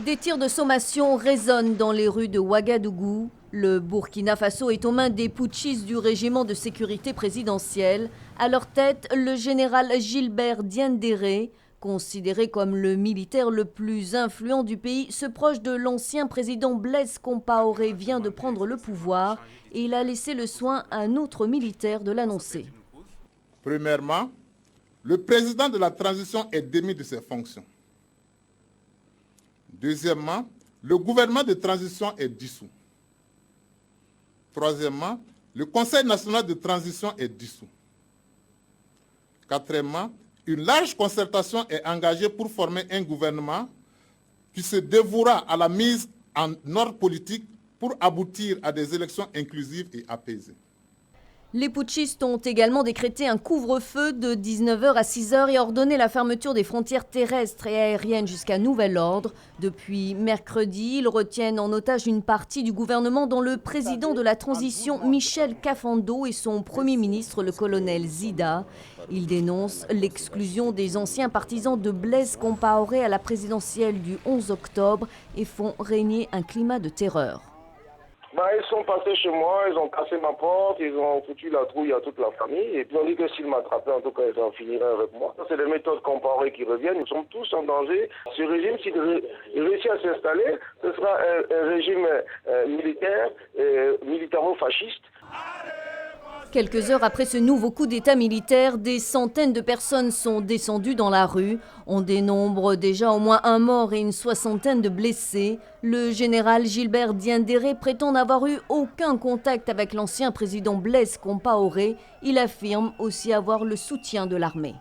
Des tirs de sommation résonnent dans les rues de Ouagadougou. Le Burkina Faso est aux mains des putschistes du régiment de sécurité présidentielle. À leur tête, le général Gilbert Diendéré, considéré comme le militaire le plus influent du pays, ce proche de l'ancien président Blaise Compaoré vient de prendre le pouvoir et il a laissé le soin à un autre militaire de l'annoncer. Premièrement, le président de la transition est démis de ses fonctions. Deuxièmement, le gouvernement de transition est dissous. Troisièmement, le Conseil national de transition est dissous. Quatrièmement, une large concertation est engagée pour former un gouvernement qui se dévouera à la mise en ordre politique pour aboutir à des élections inclusives et apaisées. Les putschistes ont également décrété un couvre-feu de 19h à 6h et ordonné la fermeture des frontières terrestres et aériennes jusqu'à nouvel ordre. Depuis mercredi, ils retiennent en otage une partie du gouvernement dont le président de la transition, Michel Kafando, et son premier ministre, le colonel Zida. Ils dénoncent l'exclusion des anciens partisans de Blaise Compaoré à la présidentielle du 11 octobre et font régner un climat de terreur. Ils sont passés chez moi, ils ont cassé ma porte, ils ont foutu la trouille à toute la famille et puis ils ont dit que s'ils m'attrapaient, en tout cas, ils en finiraient avec moi. C'est des méthodes comparées qui reviennent, nous sommes tous en danger. Ce régime, s'il réussit à s'installer, ce sera un régime militaire, militaro-fasciste. Quelques heures après ce nouveau coup d'État militaire, des centaines de personnes sont descendues dans la rue. On dénombre déjà au moins un mort et une soixantaine de blessés. Le général Gilbert Diendéré prétend n'avoir eu aucun contact avec l'ancien président Blaise Compaoré. Il affirme aussi avoir le soutien de l'armée.